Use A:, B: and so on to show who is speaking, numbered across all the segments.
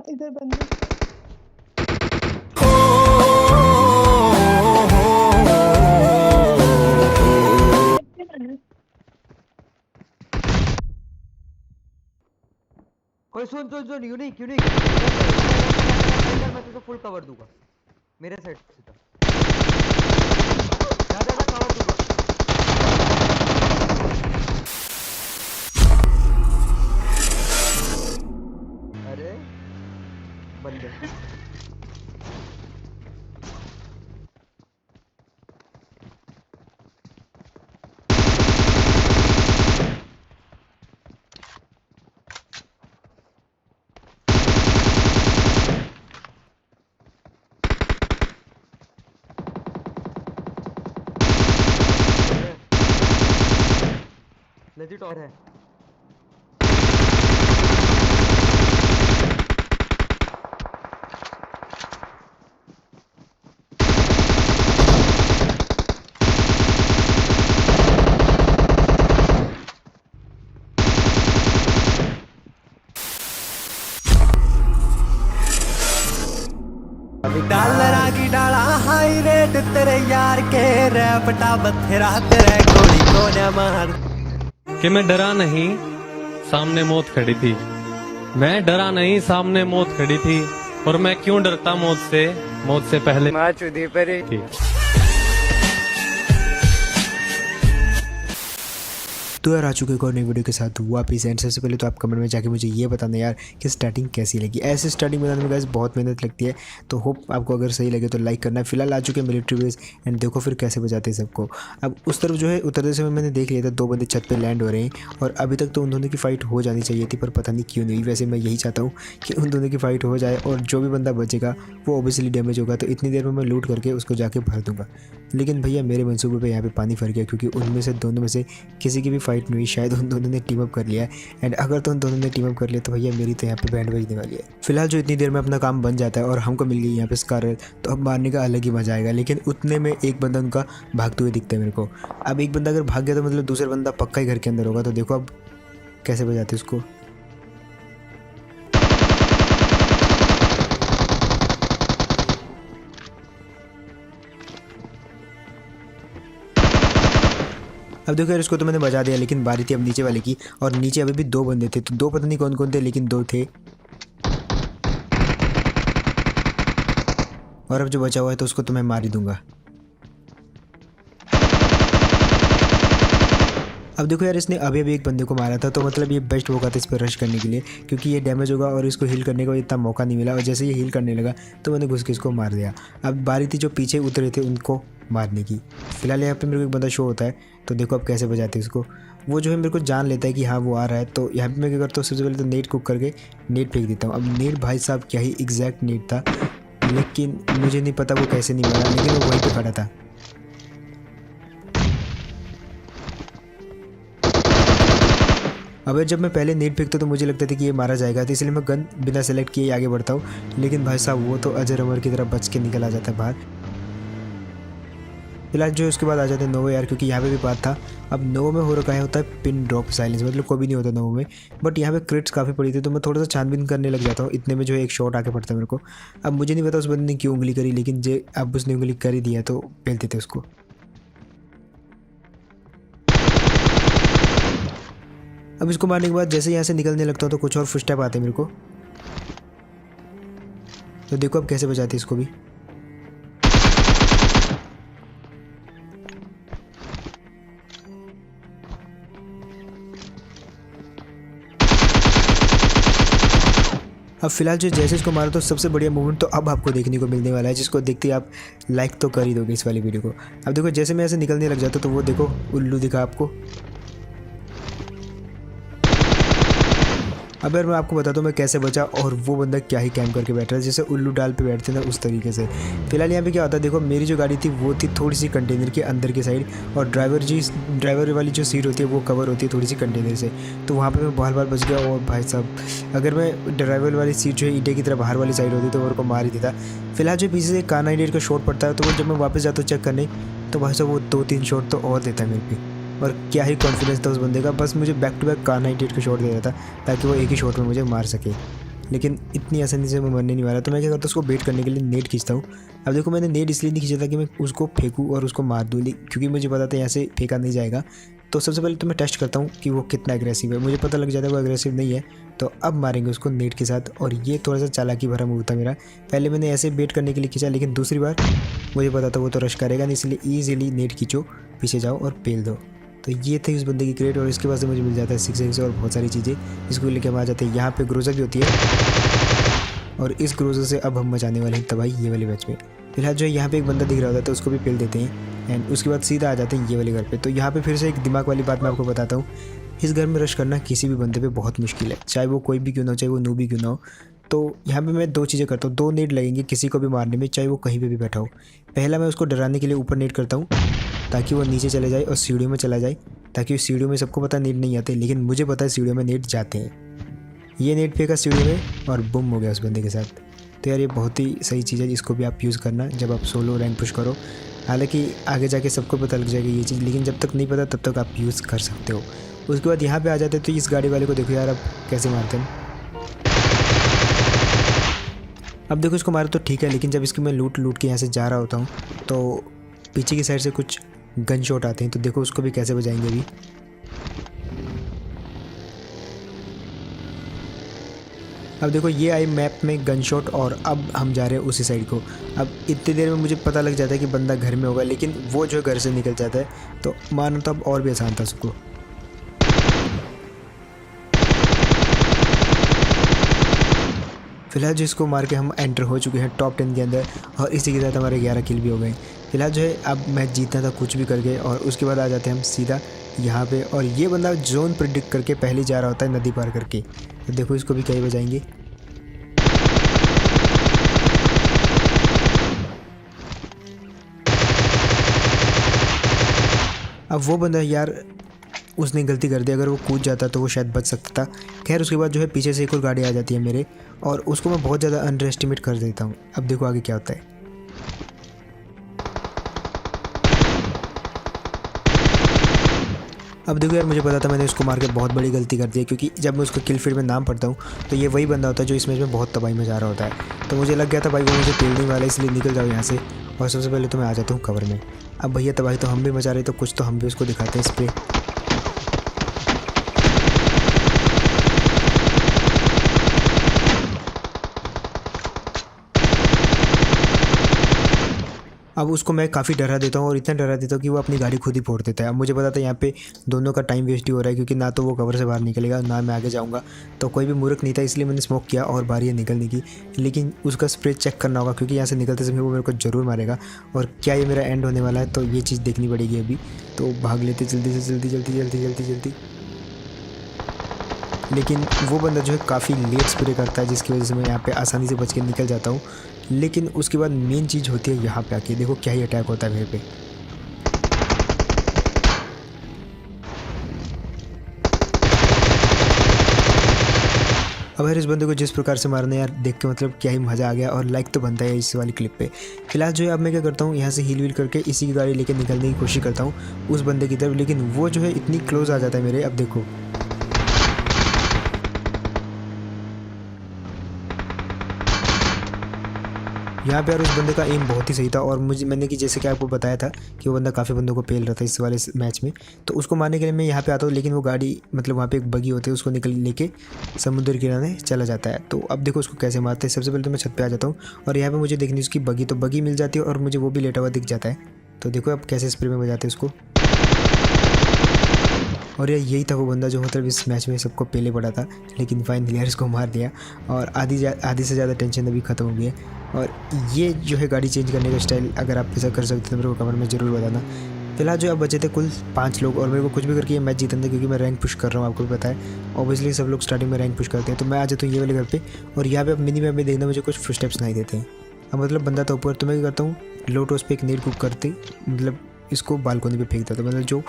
A: इधर बंदे
B: कोई सुन सुन सुन यूनिक यूनिक मैं तुझे फुल कवर दूंगा मेरे साइड से तो जा जा जा कवर दूंगा अरे बंदे लेजिट और है
C: डालरा की डाला हाई रेट तेरे यार के रैपटा बथेरा तेरे गोली को न मार
D: कि मैं डरा नहीं सामने मौत खड़ी थी। मैं डरा नहीं सामने मौत खड़ी थी। और मैं क्यों डरता मौत से पहले
C: मां चुदी परी
D: थी।
E: तो यार आ चुके एक और नई वीडियो के साथ वापस। एंड सबसे पहले तो आप कमेंट में जाके मुझे ये बताना यार कि स्टार्टिंग कैसी लगी। ऐसे स्टार्टिंग बनाने में गाइस बहुत मेहनत लगती है, तो होप आपको अगर सही लगे तो लाइक करना है। फिलहाल आ चुके हैं मिलिट्री बेस एंड देखो फिर कैसे बजाते हैं सबको। अब उस तरफ जो है उतरते समय मैंने देख लिया था 2 बंदे छत पर लैंड हो रहे हैं और अभी तक तो उन दोनों की फाइट हो जानी चाहिए थी, पर पता नहीं क्यों नहीं। वैसे मैं यही चाहता हूँ कि उन दोनों की फाइट हो जाए और जो भी बंदा बचेगा वो ओबियसली डैमेज होगा, तो इतनी देर में मैं लूट करके उसको जाके भर दूंगा। लेकिन भैया मेरे मंसूबे पे यहाँ पे पानी फर गया, क्योंकि उनमें से दोनों में से किसी की भी फाइट नहीं हुई। शायद उन दोनों ने टीम अप कर लिया है, एंड अगर तो उन दोनों ने टीम अप कर लिया तो भैया मेरी तो यहाँ पे बैंड बजने वाली है। फिलहाल जो इतनी देर में अपना काम बन जाता है और हमको मिल गई यहाँ पे स्कारल, तो अब मारने का अलग ही मजा आएगा। लेकिन उतने में एक बंदा उनका भागते हुए दिखता है मेरे को। अब एक बंदा अगर भाग गया तो मतलब दूसरा बंदा पक्का ही घर के अंदर होगा, तो देखो अब कैसे बजाते उसको। अब देखो यार इसको तो मैंने बजा दिया, लेकिन बारी थी अब नीचे वाले की, और नीचे अभी भी 2 बंदे थे। तो 2 पता नहीं कौन कौन थे, लेकिन 2 थे। और अब जो बचा हुआ है तो उसको तो मैं मार ही दूंगा। अब देखो यार इसने अभी अभी एक बंदे को मारा था, तो मतलब ये बेस्ट मौका था इस पर रश करने के लिए, क्योंकि ये डैमेज होगा और इसको हील करने का इतना मौका नहीं मिला। और जैसे ये हील करने लगा तो मैंने घुस के इसको मार दिया। अब बारी थी जो पीछे उतरे थे उनको मारने की। फिलहाल यहाँ पे मेरे को एक बंदा शो होता है, तो देखो अब कैसे बजाते हैं इसको। वो जो है मेरे को जान लेता है कि हाँ वो आ रहा है, तो यहाँ पे मैं क्या करता हूँ सबसे पहले तो नेट कुक करके नेट फेंक देता हूँ। अब नेट भाई साहब क्या ही एग्जैक्ट नेट था, लेकिन मुझे नहीं पता वो कैसे नहीं मारा, लेकिन वो वहीं पर खड़ा था। अब जब मैं पहले नेट फेंकता तो मुझे लगता था कि ये मारा जाएगा, तो इसलिए मैं गन बिना सेलेक्ट किए आगे बढ़ता हूँ। लेकिन भाई साहब वो तो अजर अमर की तरह बच के निकल आ जाता है बाहर। फिलहाल जो उसके बाद आ जाते हैं नोवो यार, क्योंकि यहाँ पे भी बात था। अब नोवो में हो रखा है होता है पिन ड्रॉप साइलेंस, मतलब कोई भी नहीं होता नोवो में, बट यहाँ पे क्रिट्स काफ़ी पड़ी थी, तो मैं थोड़ा सा छानबीन करने लग जाता हूँ। इतने में जो है एक शॉट आके पड़ता है मेरे को। अब मुझे नहीं पता उस बंदे ने क्यों उंगली करी, लेकिन जे अब उसने उंगली कर ही दिया तो पेलते थे उसको। अब इसको मारने के बाद जैसे यहाँ से निकलने लगता हूँ तो कुछ और फुटस्टेप आते हैं मेरे को, तो देखो अब कैसे बजाते इसको भी। अब फिलहाल जो जैसे इसको मारो तो सबसे बढ़िया मूवमेंट तो अब आपको देखने को मिलने वाला है, जिसको देखते ही आप लाइक तो कर ही दोगे इस वाली वीडियो को। अब देखो जैसे मैं ऐसे निकलने लग जाता तो वो देखो उल्लू दिखा आपको। अब यार मैं आपको बताता हूँ मैं कैसे बचा, और वो बंदा क्या ही कैंप करके बैठ रहा है, जैसे उल्लू डाल पे बैठते ना उस तरीके से। फिलहाल यहाँ पे क्या होता है, देखो मेरी जो गाड़ी थी वो थी थोड़ी सी कंटेनर के अंदर की साइड, और ड्राइवर वाली जो सीट होती है वो कवर होती है थोड़ी सी कंटेनर से, तो वहाँ पे मैं बार बार बच गया। और भाई साहब अगर मैं ड्राइवर वाली सीट जो है ईंटे की तरह बाहर वाली साइड होती तो मेरे को मार ही देता। फिलहाल जो पीछे से कार 98 का शॉट पड़ता है, तो वो जब मैं वापस जाता हूँ चेक करने, तो भाई साहब वो 2-3 शॉट तो और देता है मेरे पे। और क्या ही कॉन्फिडेंस था उस बंदे का, बस मुझे बैक टू बैक कार 98 का शॉट दे रहा था ताकि वो एक ही शॉट में मुझे मार सके। लेकिन इतनी आसानी से मैं मरने नहीं वाला। तो मैं क्या करता हूँ, उसको बेट करने के लिए नेट खींचता हूँ। अब देखो मैंने नेट इसलिए नहीं खींचा था कि मैं उसको फेंकूँ और उसको मार दूँ, क्योंकि मुझे पता था यहाँ से फेंका नहीं जाएगा। तो सबसे पहले तो मैं टेस्ट करता हूँ कि वो कितना एग्रेसिव है। मुझे पता लग जाता है वो एग्रेसिव नहीं है, तो अब मारेंगे उसको नेट के साथ। और ये थोड़ा सा चालाकी भरा मूव था मेरा। पहले मैंने ऐसे बेट करने के लिए खींचा, लेकिन दूसरी बार मुझे पता था वो तो रश करेगा नहीं, इसलिए ईजिली नेट खींचो, पीछे जाओ और पेल दो। तो ये थी उस बंदे की क्रेट। और इसके बाद से मुझे मिल जाता है 6x और बहुत सारी चीज़ें, इसको लेके हम आ जाते हैं। यहाँ पे ग्रोजर भी होती है, और इस ग्रोजर से अब हम मचाने वाले हैं तबाही ये वाले मैच में। फिलहाल जो है यहाँ पे एक बंदा दिख रहा होता है, तो उसको भी पेल देते हैं। एंड उसके बाद सीधा आ जाते हैं ये वाले घर पे। तो यहाँ पे फिर से एक दिमाग वाली बात मैं आपको बताता हूँ, इस घर में रश करना किसी भी बंदे पे बहुत मुश्किल है, चाहे वो कोई भी क्यों ना हो, चाहे वो नूबी क्यों ना हो। तो यहाँ पे मैं 2 चीज़ें करता हूँ, 2 नेट लगेंगे किसी को भी मारने में, चाहे वो कहीं पे भी बैठा हो। पहला मैं उसको डराने के लिए ऊपर नेट करता हूँ, ताकि वो नीचे चले जाए और सीढ़ियों में चला जाए, ताकि उस सीढ़ियों में सबको पता नेट नहीं आते, लेकिन मुझे पता है सीढ़ियों में नेट जाते हैं। ये नेट फेंका सीढ़ियों में और बुम हो गया उस बंदे के साथ। तो यार ये बहुत ही सही चीज़ है, जिसको भी आप यूज़ करना जब आप सोलो रैंक पुश करो। हालांकि आगे जाके सबको पता लग जाएगी ये चीज़, लेकिन जब तक नहीं पता तब तक आप यूज़ कर सकते हो। उसके बाद यहाँ पे आ जाते हैं, तो इस गाड़ी वाले को देखो यार अब कैसे मारते हैं। अब देखो इसको मारो तो ठीक है, लेकिन जब इसकी मैं लूट के यहाँ से जा रहा होता हूँ, तो पीछे की साइड से कुछ गन शॉट आते हैं। तो देखो उसको भी कैसे बजाएंगे अभी। अब देखो ये आई मैप में गन शॉट, और अब हम जा रहे हैं उसी साइड को। अब इतनी देर में मुझे पता लग जाता है कि बंदा घर में होगा, लेकिन वो जो घर से निकल जाता है, तो मानो तो अब और भी आसान था उसको। फिलहाल जो इसको मार के हम एंटर हो चुके हैं टॉप 10 के अंदर, और इसी के साथ हमारे 11 किल भी हो गए। फिलहाल जो है अब मैच जीतना था कुछ भी करके, और उसके बाद आ जाते हैं हम सीधा यहाँ पे। और ये बंदा जोन प्रिडिक्ट करके पहले जा रहा होता है नदी पार करके। तो देखो इसको भी क्या ही बजाएंगे। अब वो बंदा यार उसने गलती कर दी, अगर वो कूद जाता तो वो शायद बच सकता था। खैर उसके बाद जो है पीछे से एक और गाड़ी आ जाती है मेरे, और उसको मैं बहुत ज़्यादा अंडर एस्टिमेट कर देता हूँ। अब देखो आगे क्या होता है। अब देखो यार मुझे पता था मैंने उसको मार के बहुत बड़ी गलती कर दी है, क्योंकि जब मैं उसको किल फील्ड में नाम पढ़ता हूँ तो ये वही बंदा होता है जो इस मैच में बहुत तबाही में जा रहा होता है। तो मुझे लग गया था भाई वो मुझे पेलने वाला है, इसलिए निकल जाओ यहाँ से। और सबसे पहले तो मैं आ जाता हूँ कवर में। अब भैया तबाही तो हम भी मचा रहे, तो कुछ तो हम भी उसको दिखाते हैं स्प्रे। अब उसको मैं काफ़ी डरा देता हूँ, और इतना डरा देता हूँ कि वो अपनी गाड़ी खुद ही फोड़ देता है। अब मुझे पता था यहाँ पे दोनों का टाइम वेस्ट ही हो रहा है, क्योंकि ना तो वो कवर से बाहर निकलेगा ना मैं आगे जाऊँगा। तो कोई भी मूर्ख नहीं था, इसलिए मैंने स्मोक किया और बारी है निकलने की। लेकिन उसका स्प्रे चेक करना होगा, क्योंकि यहाँ से निकलते समय वो मेरे को ज़रूर मारेगा। और क्या ये मेरा एंड होने वाला है, तो ये चीज़ देखनी पड़ेगी अभी। तो भाग लेते जल्दी से जल्दी। लेकिन वो बंदा जो है काफ़ी लेट स्प्रे करता है, जिसकी वजह से मैं यहाँ पे आसानी से बच के निकल जाता हूँ। लेकिन उसके बाद मेन चीज़ होती है यहाँ पे आके, देखो क्या ही अटैक होता है मेरे पे। अब यार इस बंदे को जिस प्रकार से मारने यार देख के मतलब क्या ही मज़ा आ गया, और लाइक तो बनता है इस वाली क्लिप पे। फिलहाल जो है अब मैं क्या करता हूँ, यहाँ से हील करके इसी की गाड़ी लेके निकलने की कोशिश करता हूँ उस बंदे की तरफ, लेकिन वो जो है इतनी क्लोज आ जाता है मेरे। अब देखो यहाँ पे यार उस बंदे का एम बहुत ही सही था, और मैंने कि जैसे कि आपको बताया था कि वो बंदा काफ़ी बंदों को पेल रहा था इस वाले मैच में। तो उसको मारने के लिए मैं यहाँ पे आता हूँ, लेकिन वो गाड़ी मतलब वहाँ पे एक बगी होती है, उसको लेके समुद्र किनारे चला जाता है। तो अब देखो उसको कैसे मारते हैं। सबसे पहले तो मैं छत पर आ जाता हूँ, और यहाँ पर मुझे देखनी उसकी बगी, तो बगी मिल जाती है और मुझे वो भी लेटा हुआ दिख जाता है। तो देखो अब कैसे स्प्रे में बजाते हैं उसको। और यार यही था वो बंदा जो मतलब इस मैच में सबको पहले पड़ा था, लेकिन फाइनली यार इसको मार दिया, और आधी से ज़्यादा टेंशन अभी ख़त्म हो गई है। और ये जो है गाड़ी चेंज करने का स्टाइल, अगर आप ऐसा कर सकते तो मेरे को कमेंट में ज़रूर बताना। फिलहाल जो अब बचे थे कुल 5 लोग, और मेरे को कुछ भी करके ये मैच जीतना था, क्योंकि मैं रैंक पुश कर रहा हूँ, आपको भी पता है। ऑब्वियसली सब लोग स्टार्टिंग में रैंक पुश करते हैं। तो मैं आ जाता हूँ ये वाले घर पे, और यहाँ पे अब मिनी मैप में देखना मुझे कुछ फुटस्टेप्स नहीं देते हैं। अब मतलब बंदा था ऊपर, तो मैं क्या करता हूँ लोटोस पे एक नेट कुक करते, मतलब इसको बालकोनी पे फेंकता था, मतलब जो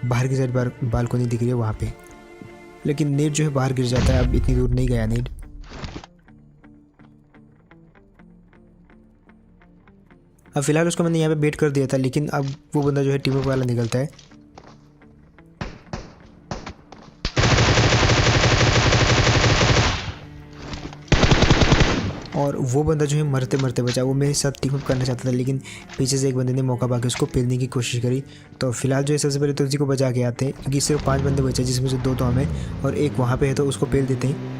E: बाहर की साइड बालकोनी दिख रही है वहाँ पे। लेकिन नेट जो है बाहर गिर जाता है, अब इतनी दूर नहीं गया नेट। अब फिलहाल उसको मैंने यहाँ पे बेट कर दिया था, लेकिन अब वो बंदा जो है टीम अप वाला निकलता है। और वो बंदा जो है मरते मरते बचा। वो मेरे साथ टीम अप करना चाहता था, लेकिन पीछे से एक बंदे ने मौका पाके उसको पेलने की कोशिश करी। तो फिलहाल जो है सबसे पहले तो उसी को बचा के आते हैं, क्योंकि सिर्फ 5 बंदे बचे, जिसमें से 2 तो हमें और एक वहाँ पे है, तो उसको पेल देते हैं।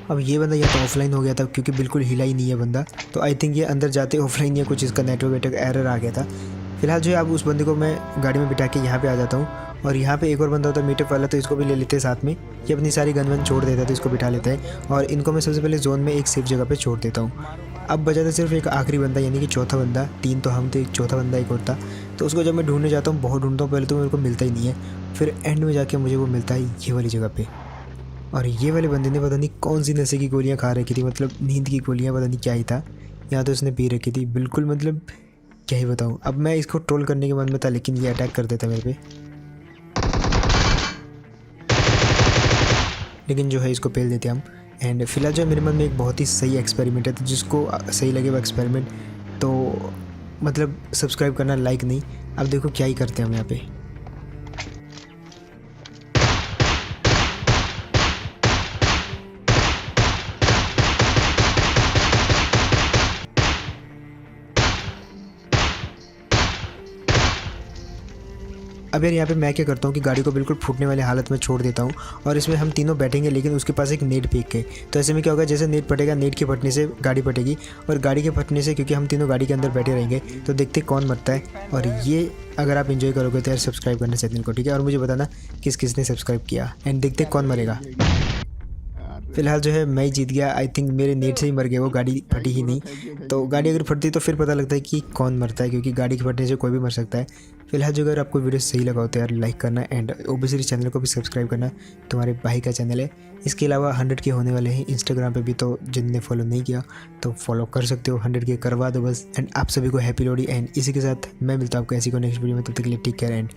E: अब ये बंदा या तो ऑफलाइन हो गया था, क्योंकि बिल्कुल हिला ही नहीं है बंदा, तो आई थिंक ये अंदर जाते ऑफलाइन या कुछ इसका नेटवर्क एरर आ गया था। फिलहाल जो है अब उस बंदे को मैं गाड़ी में बिठा के यहाँ पे आ जाता हूँ, और यहाँ पे एक और बंदा होता है मीटअप वाला, तो इसको भी ले लेते हैं साथ में। ये अपनी सारी गन वन छोड़ देता है, तो इसको बिठा लेते हैं, और इनको मैं सबसे पहले जोन में एक सेफ जगह पे छोड़ देता हूँ। अब बचा था सिर्फ एक आखिरी बंदा, यानी कि चौथा बंदा। 3 तो हम थे, एक चौथा बंदा एक और था। तो उसको जब मैं ढूंढने जाता हूँ, बहुत ढूंढता हूँ, पहले तो मेरे को मिलता ही नहीं है, फिर एंड में जाके मुझे वो मिलता है ये वाली जगह पे। और ये वाले बंदे ने पता नहीं कौन सी नशे की गोलियाँ खा रखी थी, मतलब नींद की गोलियाँ, पता नहीं क्या ही था, या तो उसने पी रखी थी, बिल्कुल मतलब क्या ही बताऊँ। अब मैं इसको ट्रोल करने के मन में था, लेकिन ये अटैक कर देता मेरे पे, लेकिन जो है इसको पेल देते हम। एंड फिलहाल जो है मेरे मन में एक बहुत ही सही एक्सपेरिमेंट है, तो जिसको सही लगे वो एक्सपेरिमेंट, तो मतलब सब्सक्राइब करना, लाइक नहीं। अब देखो क्या ही करते हैं हम यहाँ पे। अब यार यहाँ पे मैं क्या करता हूँ कि गाड़ी को बिल्कुल फूटने वाली हालत में छोड़ देता हूँ, और इसमें हम तीनों बैठेंगे, लेकिन उसके पास एक नेट फेंक के। तो ऐसे में क्या होगा, जैसे नेट फटेगा, नेट के फटने से गाड़ी फटेगी, और गाड़ी के फटने से, क्योंकि हम तीनों गाड़ी के अंदर बैठे रहेंगे, तो देखते कौन मरता है। और ये अगर आप एंजॉय करोगे तो यार सब्सक्राइब करना चैनल को, ठीक है, और मुझे बताना किस किस ने सब्सक्राइब किया, एंड देखते कौन मरेगा। फिलहाल जो है मैं ही जीत गया। आई थिंक मेरे नेट से ही मर गए वो, गाड़ी फटी ही नहीं। तो गाड़ी अगर फटती तो फिर पता लगता है कि कौन मरता है, क्योंकि गाड़ी के फटने से कोई भी मर सकता है। फिलहाल जो अगर आपको वीडियो सही लगा हो तो यार लाइक करना, एंड ओबियसली चैनल को भी सब्सक्राइब करना, तुम्हारे भाई का चैनल है। इसके अलावा 100 के होने वाले हैं इंस्टाग्राम पे भी, तो जिनने फॉलो नहीं किया तो फॉलो कर सकते हो, 100 के करवा दो बस। एंड आप सभी को हैप्पी लोहड़ी, एंड इसी के साथ मैं मिलता हूँ आपको ऐसी को नेक्स्ट वीडियो में। तब तक के लिए टेक केयर एंड